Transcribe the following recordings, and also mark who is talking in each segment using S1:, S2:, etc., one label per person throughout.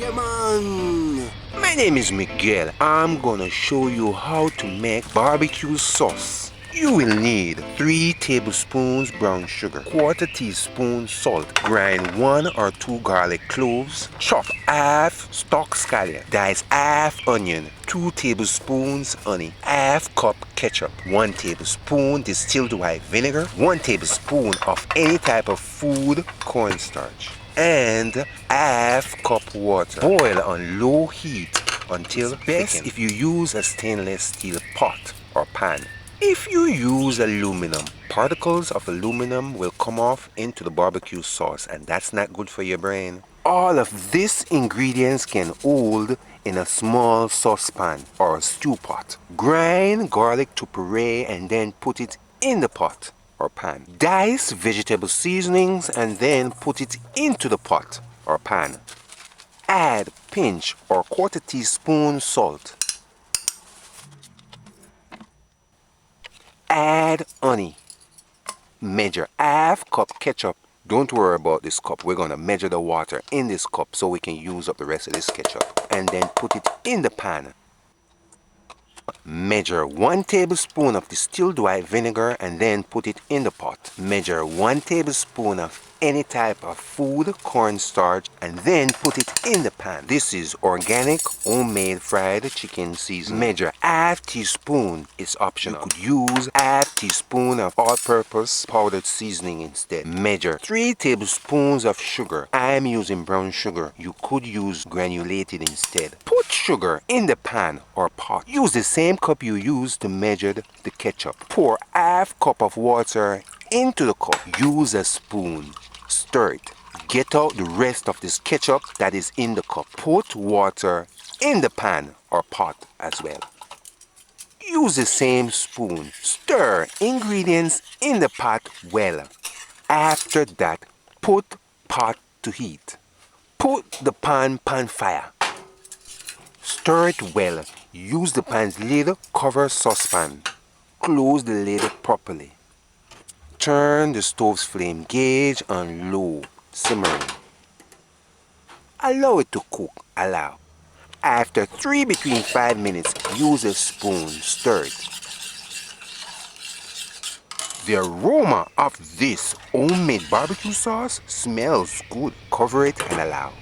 S1: Yeah, man! My name is Miguel. I'm gonna show you how to make barbecue sauce. You will need 3 tablespoons brown sugar, quarter teaspoon salt, grind 1 or 2 garlic cloves, chop half stalk scallion, dice half onion, 2 tablespoons honey, half cup ketchup, 1 tablespoon distilled white vinegar, 1 tablespoon of any type of food cornstarch, and half cup water. Boil on low heat until best if you use a stainless steel pot or pan. If you use aluminum, particles of aluminum will come off into the barbecue sauce, and that's not good for your brain. All of these ingredients can hold in a small saucepan or a stew pot. Grind garlic to puree and then put it in the pot or pan. Dice vegetable seasonings and then put it into the pot or pan. Add pinch or quarter teaspoon salt. Add honey. Measure half cup ketchup. Don't worry about this cup. We're going to measure the water in this cup so we can use up the rest of this ketchup. And then put it in the pan. Measure 1 tablespoon of distilled white vinegar and then put it in the pot. Measure 1 tablespoon of any type of food cornstarch and then put it in the pan. This is organic homemade fried chicken seasoning. Measure half teaspoon. It's optional. You could use half teaspoon of all-purpose powdered seasoning instead. Measure 3 tablespoons of sugar. I'm using brown sugar. You could use granulated instead. Put sugar in the pan or pot. Use the same cup you used to measure the ketchup. Pour half cup of water into the cup. Use a spoon. Stir it. Get out the rest of this ketchup that is in the cup. Put water in the pan or pot as well. Use the same spoon. Stir ingredients in the pot well. After that, put pot to heat. Put the pan fire. Stir it well. Use the pan's lid, cover saucepan. Close the lid properly. Turn the stove's flame gauge on low, simmering. Allow it to cook. After between 5 minutes, use a spoon, stir it. The aroma of this homemade barbecue sauce smells good. Cover it and allow.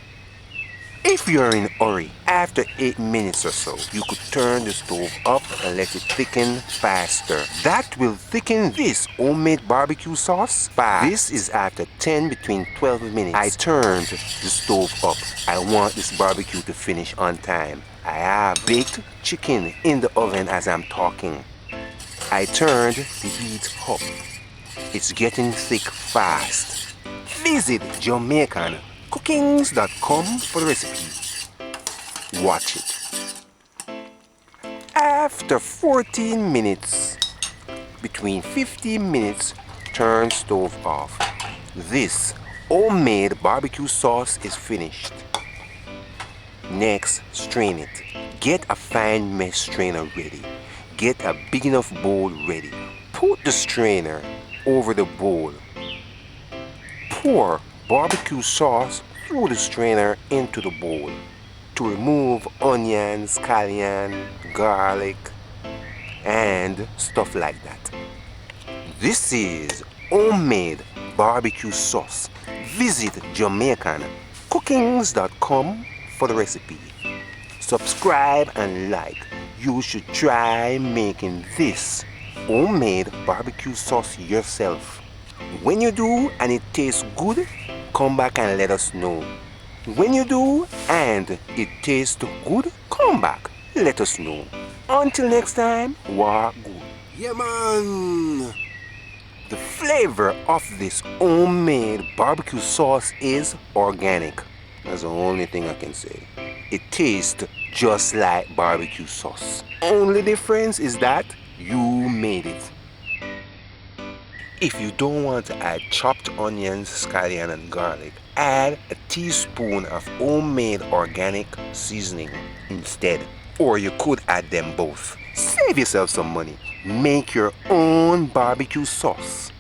S1: If you're in a hurry, after 8 minutes or so, you could turn the stove up and let it thicken faster. That will thicken this homemade barbecue sauce fast. This is after between 12 minutes. I turned the stove up. I want this barbecue to finish on time. I have baked chicken in the oven as I'm talking. I turned the heat up. It's getting thick fast. Visit Jamaican Cookings.com for the recipe. Watch it. After 14 minutes, between 15 minutes, turn stove off. This homemade barbecue sauce is finished. Next, strain it. Get a fine mesh strainer ready. Get a big enough bowl ready. Put the strainer over the bowl. Pour barbecue sauce through the strainer into the bowl to remove onions, scallion, garlic, and stuff like that. This is homemade barbecue sauce. Visit Jamaican Cookings.com for the recipe. Subscribe and like. You should try making this homemade barbecue sauce yourself. When you do and it tastes good, come back and let us know. When you do and it tastes good, come back, let us know. Until next time, walk good. Yeah, man! The flavor of this homemade barbecue sauce is organic. That's the only thing I can say. It tastes just like barbecue sauce. Only difference is that you made it. If you don't want to add chopped onions, scallion and garlic, add a teaspoon of homemade organic seasoning instead. Or you could add them both. Save yourself some money. Make your own barbecue sauce.